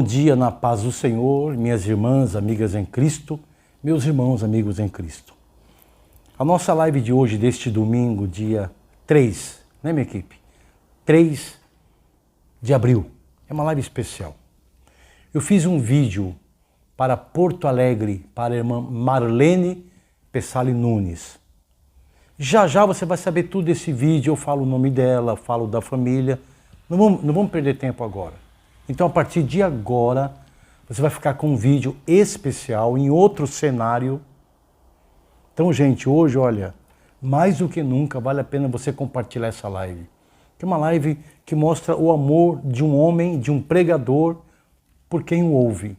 Bom dia na paz do Senhor, minhas irmãs, amigas em Cristo, meus irmãos, amigos em Cristo. A nossa live de hoje, deste domingo, dia 3, né, minha equipe? 3 de abril. É uma live especial. Eu fiz um vídeo para Porto Alegre, para a irmã Marlene Pessali Nunes. Já você vai saber tudo desse vídeo, eu falo o nome dela, falo da família. Não vamos perder tempo agora. Então, a partir de agora, você vai ficar com um vídeo especial em outro cenário. Então, gente, hoje, olha, mais do que nunca, vale a pena você compartilhar essa live. Que é uma live que mostra o amor de um homem, de um pregador, por quem o ouve.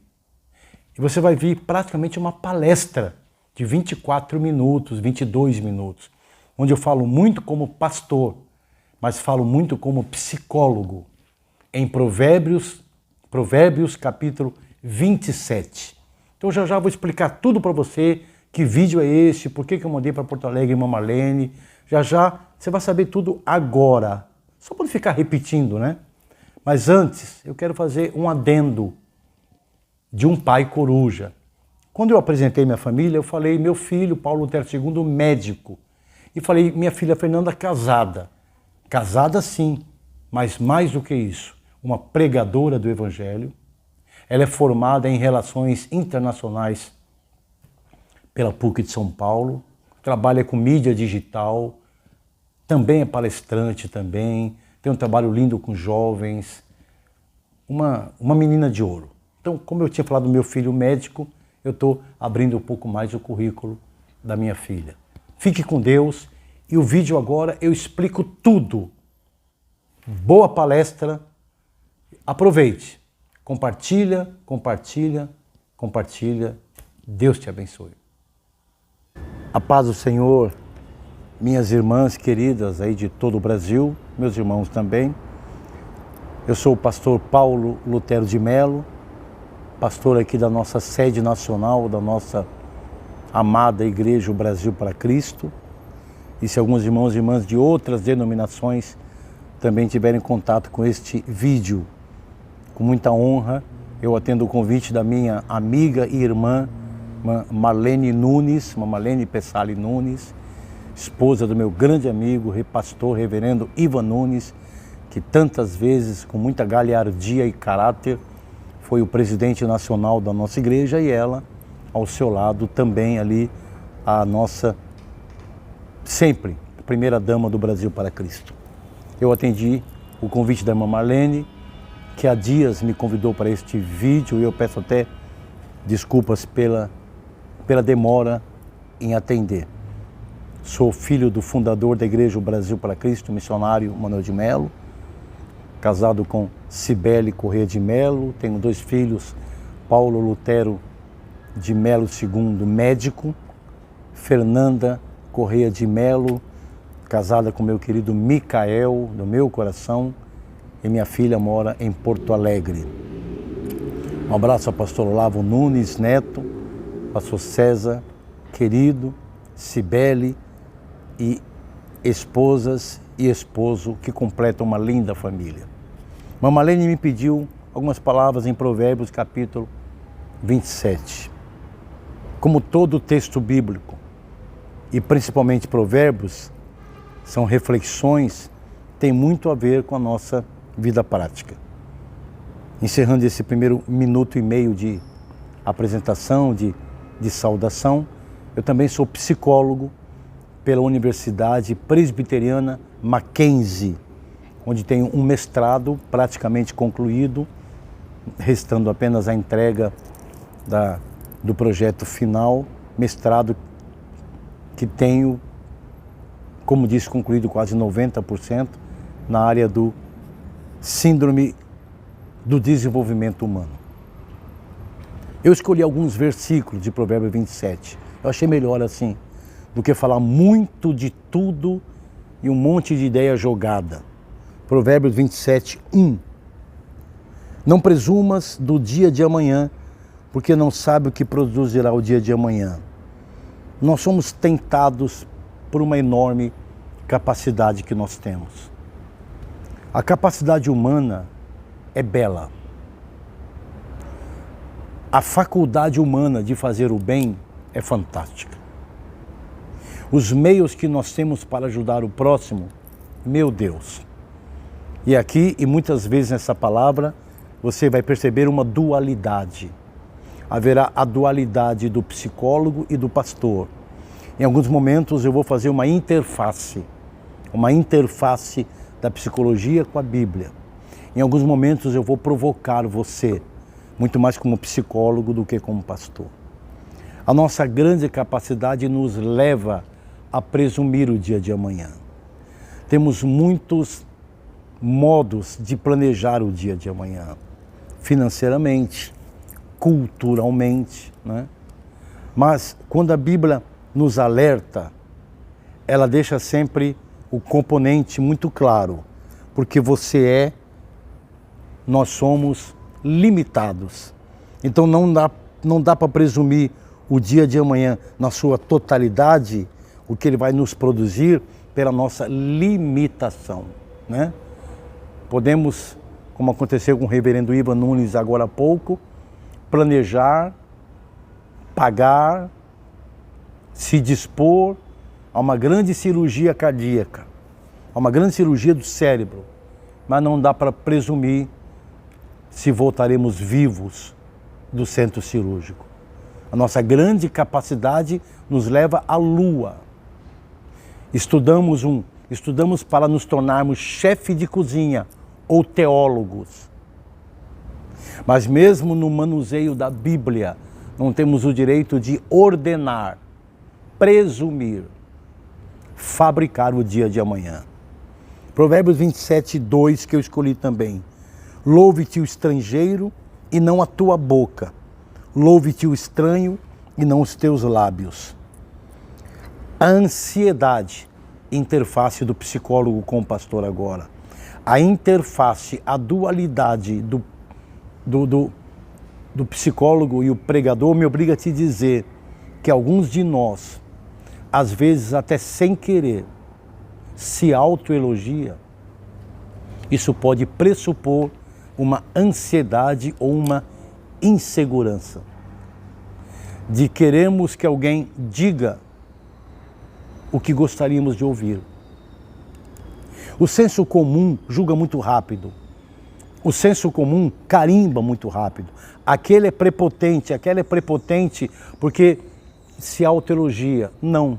E você vai ver praticamente uma palestra de 24 minutos, 22 minutos, onde eu falo muito como pastor, mas falo muito como psicólogo, em Provérbios capítulo 27. Então já vou explicar tudo para você, que vídeo é esse, por que eu mandei para Porto Alegre, irmã Marlene. Já você vai saber tudo agora, só para não ficar repetindo, né? Mas antes, eu quero fazer um adendo de um pai coruja. Quando eu apresentei minha família, eu falei, meu filho, Paulo Lutero II, médico. E falei, minha filha Fernanda, casada. Casada sim, mas mais do que isso, uma pregadora do Evangelho. Ela é formada em Relações Internacionais pela PUC de São Paulo, trabalha com mídia digital, também é palestrante também, tem um trabalho lindo com jovens, uma menina de ouro. Então, como eu tinha falado do meu filho médico, eu estou abrindo um pouco mais o currículo da minha filha. Fique com Deus e o vídeo agora eu explico tudo. Boa palestra. Aproveite, compartilha. Deus te abençoe. A paz do Senhor, minhas irmãs queridas aí de todo o Brasil, meus irmãos também. Eu sou o pastor Paulo Lutero de Mello, pastor aqui da nossa sede nacional, da nossa amada Igreja o Brasil para Cristo. E se alguns irmãos e irmãs de outras denominações também tiverem contato com este vídeo, com muita honra, eu atendo o convite da minha amiga e irmã Marlene Nunes, Marlene Pessali Nunes, esposa do meu grande amigo, pastor reverendo Ivan Nunes, que tantas vezes, com muita galhardia e caráter, foi o presidente nacional da nossa igreja, e ela, ao seu lado, também ali, a nossa, sempre, primeira dama do Brasil para Cristo. Eu atendi o convite da irmã Marlene, que há dias me convidou para este vídeo, e eu peço até desculpas pela demora em atender. Sou filho do fundador da Igreja o Brasil para Cristo, missionário Manuel de Mello, casado com Cibele Corrêa de Mello, tenho 2 filhos, Paulo Lutero de Mello II, médico, Fernanda Corrêa de Mello, casada com meu querido Micael, do meu coração, e minha filha mora em Porto Alegre. Um abraço ao pastor Olavo Nunes Neto, pastor César, querido, Cibele e esposas e esposo que completam uma linda família. Marlene me pediu algumas palavras em Provérbios capítulo 27. Como todo texto bíblico, e principalmente Provérbios, são reflexões, tem muito a ver com a nossa vida prática. Encerrando esse primeiro minuto e meio de apresentação, de saudação, eu também sou psicólogo pela Universidade Presbiteriana Mackenzie, onde tenho um mestrado praticamente concluído, restando apenas a entrega do projeto final, mestrado que tenho, como disse, concluído quase 90% na área do síndrome do desenvolvimento humano. Eu escolhi alguns versículos de Provérbios 27. Eu achei melhor assim, do que falar muito de tudo e um monte de ideia jogada. Provérbios 27, 1. Não presumas do dia de amanhã, porque não sabe o que produzirá o dia de amanhã. Nós somos tentados por uma enorme capacidade que nós temos. A capacidade humana é bela. A faculdade humana de fazer o bem é fantástica. Os meios que nós temos para ajudar o próximo, meu Deus. E aqui, e muitas vezes nessa palavra, você vai perceber uma dualidade. Haverá a dualidade do psicólogo e do pastor. Em alguns momentos eu vou fazer uma interface da psicologia com a Bíblia. Em alguns momentos eu vou provocar você, muito mais como psicólogo do que como pastor. A nossa grande capacidade nos leva a presumir o dia de amanhã. Temos muitos modos de planejar o dia de amanhã, financeiramente, culturalmente, né? Mas quando a Bíblia nos alerta, ela deixa sempre o componente muito claro, porque nós somos limitados. Então não dá para presumir o dia de amanhã na sua totalidade, o que ele vai nos produzir pela nossa limitação, né? Podemos, como aconteceu com o reverendo Ivan Nunes agora há pouco, planejar, pagar, se dispor a uma grande cirurgia cardíaca, a uma grande cirurgia do cérebro, mas não dá para presumir se voltaremos vivos do centro cirúrgico. A nossa grande capacidade nos leva à Lua. Estudamos para nos tornarmos chefe de cozinha ou teólogos. Mas mesmo no manuseio da Bíblia, não temos o direito de ordenar, presumir, fabricar o dia de amanhã. Provérbios 27, 2, que eu escolhi também. Louve-te o estrangeiro e não a tua boca. Louve-te o estranho e não os teus lábios. A ansiedade, interface do psicólogo com o pastor agora. A interface, a dualidade do psicólogo e o pregador me obriga a te dizer que alguns de nós, às vezes até sem querer, se autoelogia. Isso pode pressupor uma ansiedade ou uma insegurança. De queremos que alguém diga o que gostaríamos de ouvir. O senso comum julga muito rápido. O senso comum carimba muito rápido. Aquele é prepotente, aquela é prepotente porque se autoelogia. Não.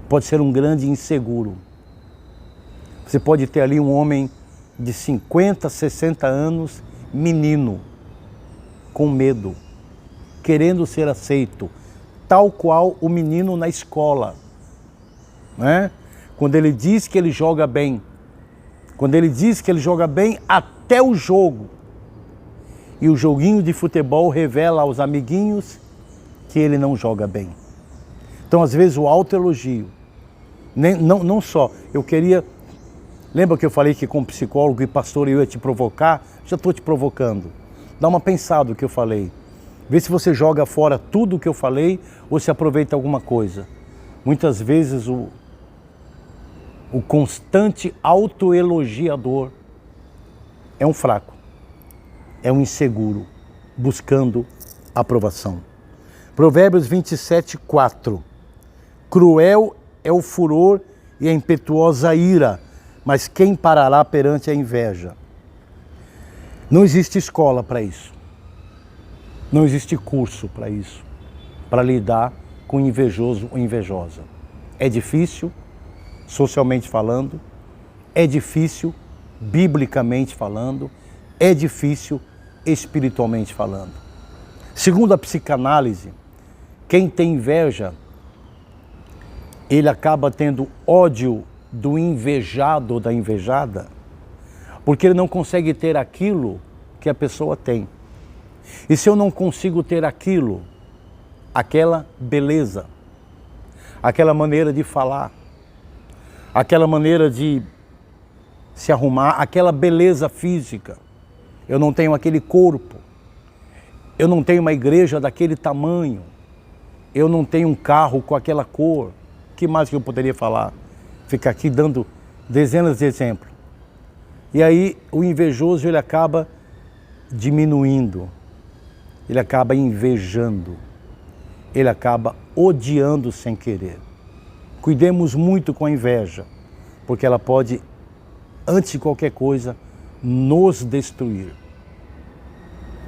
Pode ser um grande inseguro. Você pode ter ali um homem de 50, 60 anos, menino, com medo, querendo ser aceito, tal qual o menino na escola, né? Quando ele diz que ele joga bem, até o jogo, e o joguinho de futebol revela aos amiguinhos que ele não joga bem. Então, às vezes, o autoelogio, não só, lembra que eu falei que como psicólogo e pastor eu ia te provocar? Já estou te provocando. Dá uma pensada no que eu falei. Vê se você joga fora tudo o que eu falei ou se aproveita alguma coisa. Muitas vezes o constante autoelogiador é um fraco, é um inseguro, buscando aprovação. Provérbios 27, 4. Cruel é o furor e a impetuosa ira, mas quem parará perante a inveja? Não existe escola para isso. Não existe curso para isso, para lidar com invejoso ou invejosa. É difícil, socialmente falando, é difícil, biblicamente falando, é difícil, espiritualmente falando. Segundo a psicanálise, quem tem inveja, ele acaba tendo ódio do invejado ou da invejada, porque ele não consegue ter aquilo que a pessoa tem. E se eu não consigo ter aquilo, aquela beleza, aquela maneira de falar, aquela maneira de se arrumar, aquela beleza física, eu não tenho aquele corpo, eu não tenho uma igreja daquele tamanho, eu não tenho um carro com aquela cor, o que mais que eu poderia falar? Ficar aqui dando dezenas de exemplos. E aí o invejoso ele acaba diminuindo, ele acaba invejando, ele acaba odiando sem querer. Cuidemos muito com a inveja, porque ela pode, antes de qualquer coisa, nos destruir,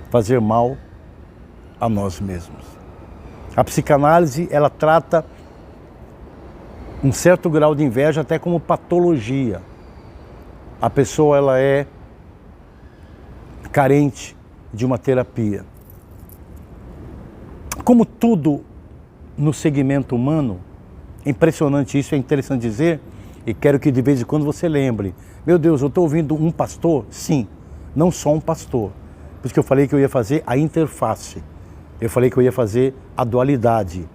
fazer mal a nós mesmos. A psicanálise, ela trata um certo grau de inveja até como patologia. A pessoa, ela é carente de uma terapia. Como tudo no segmento humano, é impressionante isso, é interessante dizer, e quero que de vez em quando você lembre. Meu Deus, eu estou ouvindo um pastor? Sim, não só um pastor. Por isso que eu falei que eu ia fazer a interface. Eu falei que eu ia fazer a dualidade,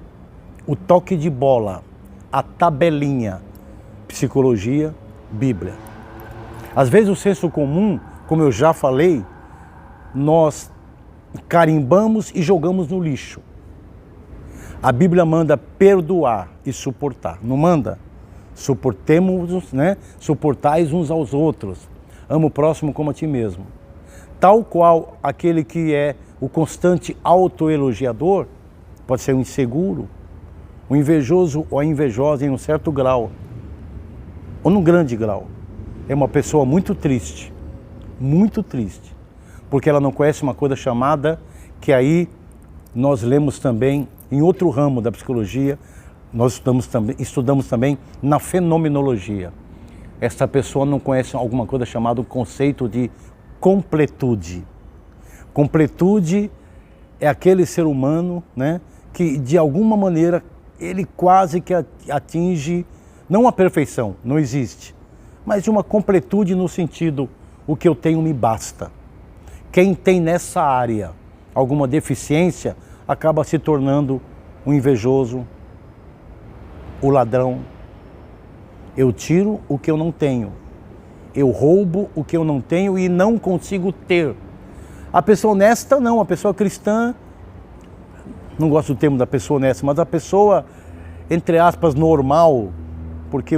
o toque de bola, a tabelinha, psicologia, Bíblia. Às vezes o senso comum, como eu já falei, nós carimbamos e jogamos no lixo. A Bíblia manda perdoar e suportar, não manda? Suportemos, né? Suportais uns aos outros. Ama o próximo como a ti mesmo. Tal qual aquele que é o constante autoelogiador, pode ser um inseguro, um invejoso ou a invejosa em um certo grau, ou num grande grau. É uma pessoa muito triste, porque ela não conhece uma coisa chamada, que aí nós lemos também em outro ramo da psicologia, nós estudamos também na fenomenologia. Essa pessoa não conhece alguma coisa chamada o conceito de completude. Completude é aquele ser humano, né, que de alguma maneira ele quase que atinge, não a perfeição, não existe, mas de uma completude no sentido, o que eu tenho me basta. Quem tem nessa área alguma deficiência acaba se tornando um invejoso, o ladrão. Eu tiro o que eu não tenho, eu roubo o que eu não tenho e não consigo ter. A pessoa honesta não, a pessoa cristã, não gosto do termo da pessoa honesta, mas a pessoa, entre aspas, normal, porque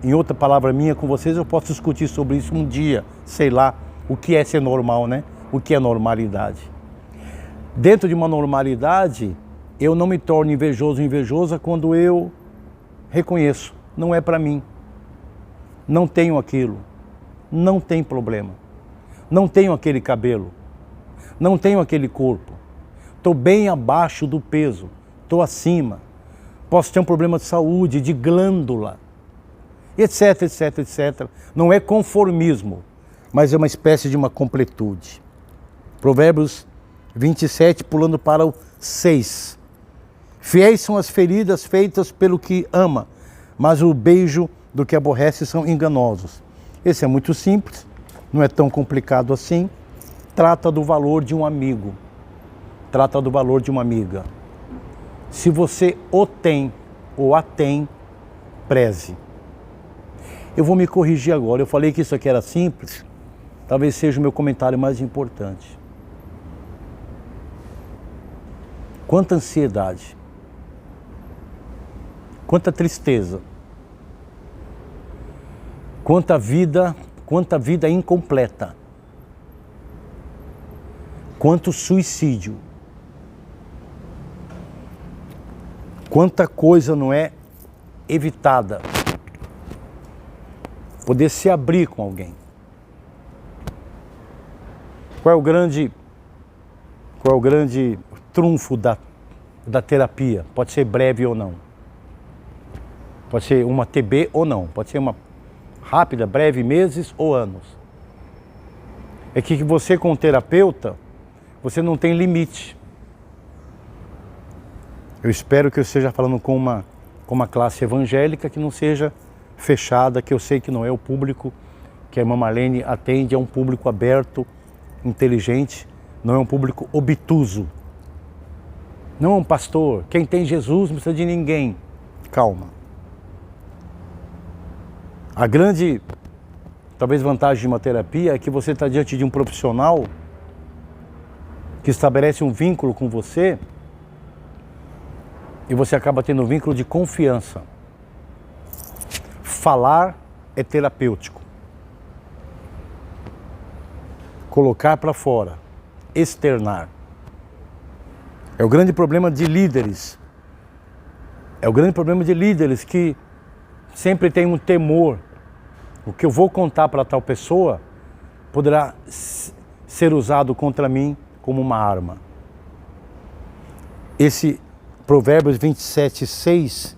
em outra palavra minha com vocês eu posso discutir sobre isso um dia, sei lá, o que é ser normal, né? O que é normalidade. Dentro de uma normalidade, eu não me torno invejoso ou invejosa quando eu reconheço, não é para mim, não tenho aquilo, não tem problema, não tenho aquele cabelo, não tenho aquele corpo, estou bem abaixo do peso, estou acima, posso ter um problema de saúde, de glândula, etc, etc, etc. Não é conformismo, mas é uma espécie de uma completude. Provérbios 27, pulando para o 6. Fiéis são as feridas feitas pelo que ama, mas o beijo do que aborrece são enganosos. Esse é muito simples, não é tão complicado assim. Trata do valor de um amigo, trata do valor de uma amiga. Se você o tem ou a tem, preze. Eu vou me corrigir agora, eu falei que isso aqui era simples, talvez seja o meu comentário mais importante. Quanta ansiedade, quanta tristeza, quanta vida incompleta, quanto suicídio, quanta coisa não é evitada. Poder se abrir com alguém. Qual é o grande trunfo da terapia? Pode ser breve ou não. Pode ser uma TB ou não. Pode ser uma rápida, breve, meses ou anos. É que você com o terapeuta, você não tem limite. Eu espero que eu esteja falando com uma classe evangélica que não seja fechada, que eu sei que não é o público que a irmã Marlene atende, é um público aberto, inteligente, não é um público obtuso. Não, pastor, quem tem Jesus não precisa de ninguém. Calma. A grande, talvez, vantagem de uma terapia é que você está diante de um profissional que estabelece um vínculo com você e você acaba tendo um vínculo de confiança. Falar é terapêutico. Colocar para fora, externar. É o grande problema de líderes. É o grande problema de líderes que sempre tem um temor. O que eu vou contar para tal pessoa poderá ser usado contra mim como uma arma. Esse Provérbios 27:6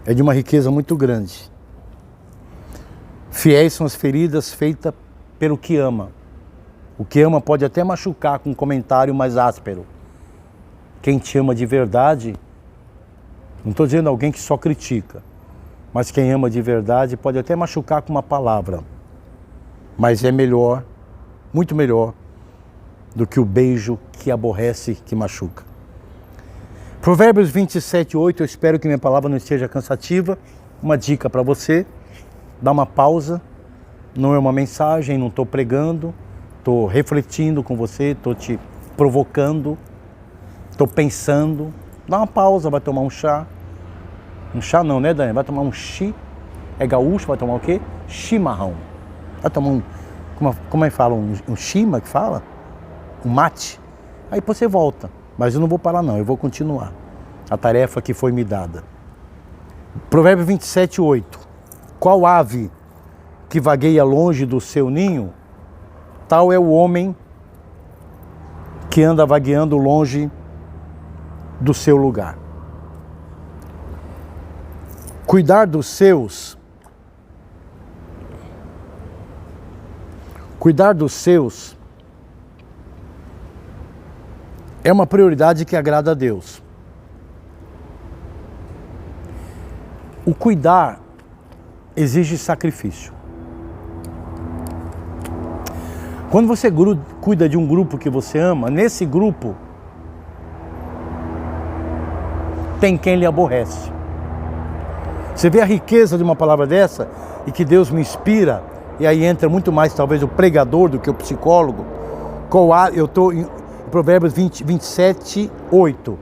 é de uma riqueza muito grande. Fiéis são as feridas feitas pelo que ama. O que ama pode até machucar com um comentário mais áspero. Quem te ama de verdade, não estou dizendo alguém que só critica, mas quem ama de verdade pode até machucar com uma palavra. Mas é melhor, muito melhor, do que o beijo que aborrece, que machuca. Provérbios 27:8, eu espero que minha palavra não esteja cansativa. Uma dica para você, dá uma pausa, não é uma mensagem, não estou pregando, estou refletindo com você, estou te provocando, estou pensando. Dá uma pausa, vai tomar um chá. Um chá não, né, Dani? Vai tomar um chi. É gaúcho, vai tomar o quê? Chimarrão. Vai tomar um, como é que fala? Um chima que fala? Um mate. Aí você volta. Mas eu não vou parar não, eu vou continuar a tarefa que foi me dada. Provérbio 27:8. Qual ave que vagueia longe do seu ninho, tal é o homem que anda vagueando longe do seu lugar. Cuidar dos seus é uma prioridade que agrada a Deus. O cuidar exige sacrifício. Quando você cuida de um grupo que você ama, nesse grupo tem quem lhe aborrece. Você vê a riqueza de uma palavra dessa e que Deus me inspira, e aí entra muito mais talvez o pregador do que o psicólogo. Eu estou em Provérbios 27:8.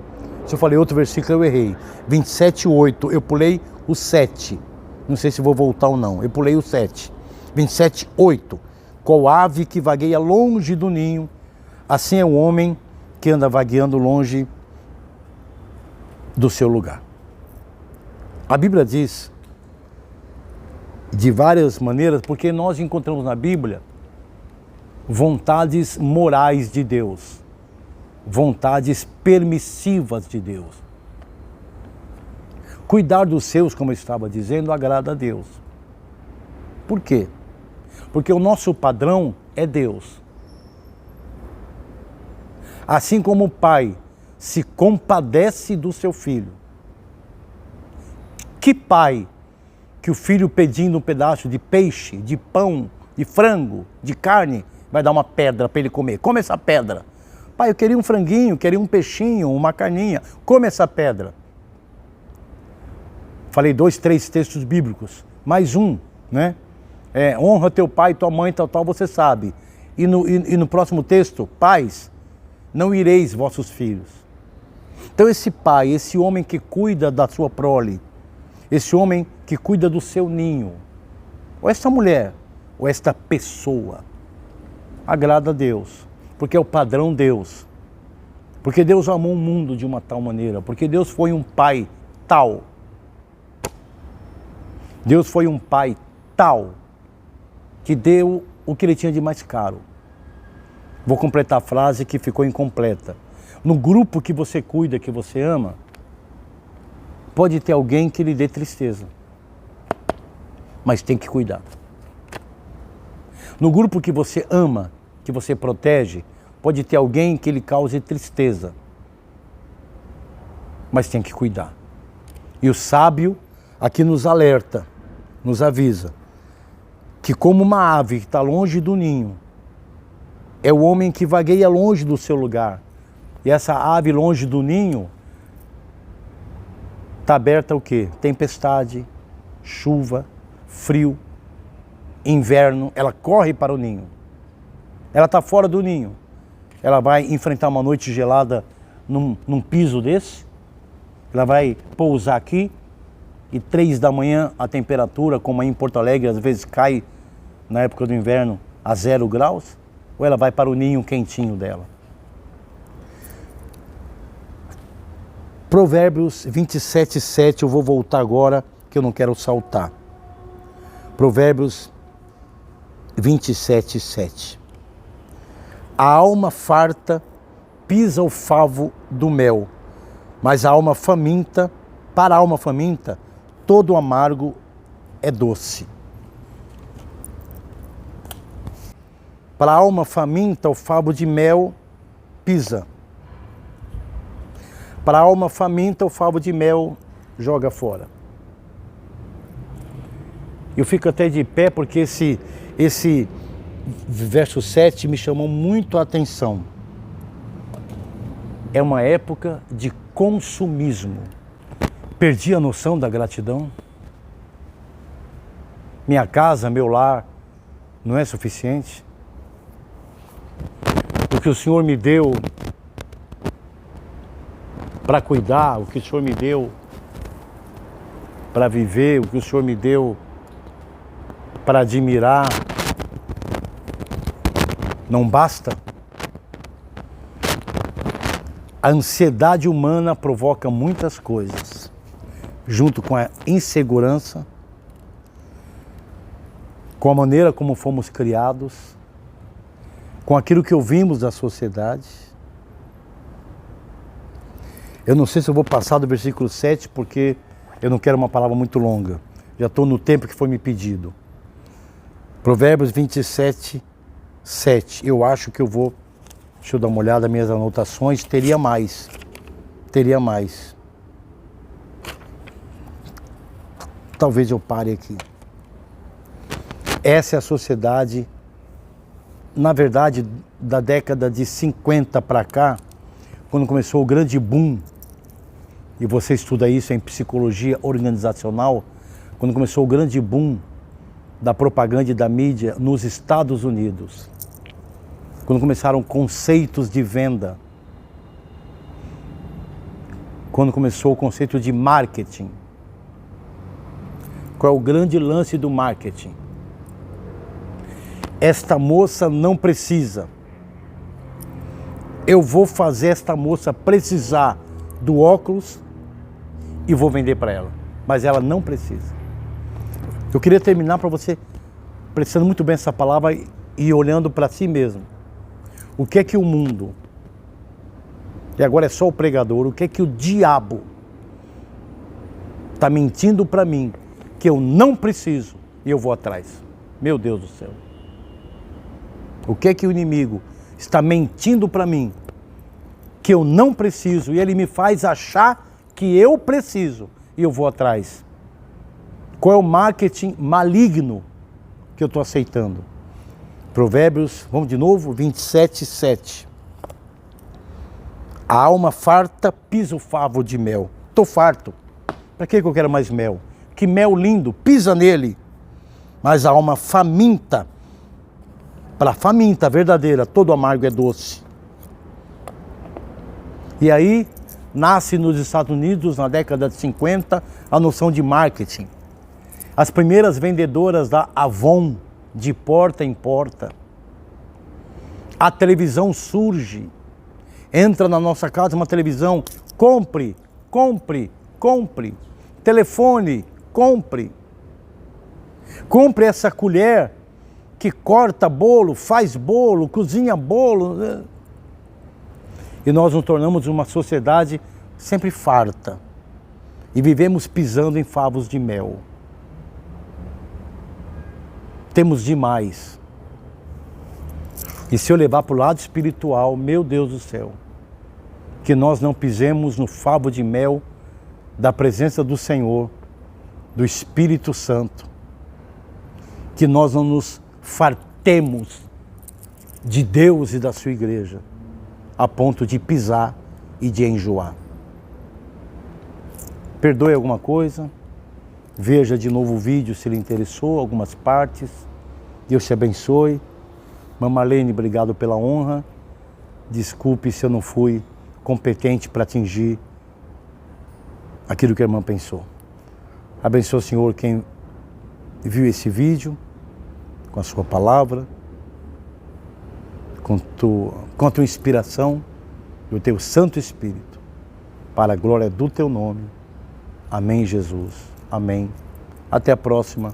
Se eu falei outro versículo, eu errei. 27:8, eu pulei o 7. Não sei se vou voltar ou não. Eu pulei o 7. 27:8. Qual ave que vagueia longe do ninho, assim é o homem que anda vagueando longe do seu lugar. A Bíblia diz de várias maneiras, porque nós encontramos na Bíblia vontades morais de Deus, vontades permissivas de Deus. Cuidar dos seus, como eu estava dizendo, agrada a Deus. Por quê? Porque o nosso padrão é Deus. Assim como o pai se compadece do seu filho. Que pai que o filho pedindo um pedaço de peixe, de pão, de frango, de carne, vai dar uma pedra para ele comer? Come essa pedra. Pai, eu queria um franguinho, queria um peixinho, uma carninha. Come essa pedra. Falei 2, 3 textos bíblicos. Mais um, né? Honra teu pai e tua mãe, tal, você sabe. E no próximo texto, pais, não ireis vossos filhos. Então esse pai, esse homem que cuida da sua prole, esse homem que cuida do seu ninho, ou esta mulher, ou esta pessoa, agrada a Deus, porque é o padrão Deus. Porque Deus amou o mundo de uma tal maneira, porque Deus foi um pai tal. Deus foi um pai tal que deu o que ele tinha de mais caro. Vou completar a frase que ficou incompleta. No grupo que você cuida, que você ama, pode ter alguém que lhe dê tristeza, mas tem que cuidar. No grupo que você ama, que você protege, pode ter alguém que lhe cause tristeza, mas tem que cuidar. E o sábio aqui nos alerta, nos avisa, que como uma ave que está longe do ninho, é o homem que vagueia longe do seu lugar. E essa ave longe do ninho está aberta ao quê? Tempestade, chuva, frio, inverno. Ela corre para o ninho. Ela está fora do ninho. Ela vai enfrentar uma noite gelada num piso desse. Ela vai pousar aqui e 3 da manhã a temperatura, como aí em Porto Alegre, às vezes cai na época do inverno a 0 graus. Ou ela vai para o ninho quentinho dela. Provérbios 27:7, eu vou voltar agora, que eu não quero saltar. Provérbios 27:7. A alma farta pisa o favo do mel, mas a alma faminta, para a alma faminta, todo amargo é doce. Para a alma faminta, o favo de mel pisa. Para a alma faminta, o favo de mel joga fora. Eu fico até de pé porque esse verso 7 me chamou muito a atenção. É uma época de consumismo. Perdi a noção da gratidão. Minha casa, meu lar, não é suficiente. O que o Senhor me deu para cuidar, o que o Senhor me deu para viver, o que o Senhor me deu para admirar, não basta. A ansiedade humana provoca muitas coisas, junto com a insegurança, com a maneira como fomos criados, com aquilo que ouvimos da sociedade. Eu não sei se eu vou passar do versículo 7, porque eu não quero uma palavra muito longa. Já estou no tempo que foi me pedido. Provérbios 27:7. Eu acho que eu vou... Deixa eu dar uma olhada nas minhas anotações. Teria mais. Talvez eu pare aqui. Essa é a sociedade, na verdade, da década de 50 para cá, quando começou o grande boom, e você estuda isso em psicologia organizacional, quando começou o grande boom da propaganda e da mídia nos Estados Unidos, quando começaram conceitos de venda, quando começou o conceito de marketing. Qual é o grande lance do marketing? Esta moça não precisa. Eu vou fazer esta moça precisar do óculos e vou vender para ela. Mas ela não precisa. Eu queria terminar para você, prestando muito bem essa palavra e olhando para si mesmo. O que é que o mundo, e agora é só o pregador, o que é que o diabo está mentindo para mim, que eu não preciso e eu vou atrás? Meu Deus do céu. O que é que o inimigo está mentindo para mim, que eu não preciso, e ele me faz achar que eu preciso e eu vou atrás? Qual é o marketing maligno que eu estou aceitando? Provérbios, vamos de novo, 27:7. A alma farta pisa o favo de mel. Estou farto. Para que eu quero mais mel? Que mel lindo, pisa nele. Mas a alma faminta, para a faminta verdadeira, todo amargo é doce. E aí nasce nos Estados Unidos, na década de 50, a noção de marketing. As primeiras vendedoras da Avon, de porta em porta. A televisão surge. Entra na nossa casa uma televisão. Compre, compre, compre. Telefone, compre. Compre essa colher que corta bolo, faz bolo, cozinha bolo. E nós nos tornamos uma sociedade sempre farta. E vivemos pisando em favos de mel. Temos demais. E se eu levar para o lado espiritual, meu Deus do céu, que nós não pisemos no favo de mel da presença do Senhor, do Espírito Santo, que nós não nos fartemos de Deus e da sua igreja, a ponto de pisar e de enjoar. Perdoe alguma coisa, veja de novo o vídeo se lhe interessou, algumas partes. Deus te abençoe. Marlene, obrigado pela honra. Desculpe se eu não fui competente para atingir aquilo que a irmã pensou. Abençoe o Senhor quem viu esse vídeo, com a sua palavra, com a tua inspiração e o teu Santo Espírito. para a glória do teu nome. Amém, Jesus. Amém. Até a próxima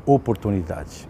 oportunidade.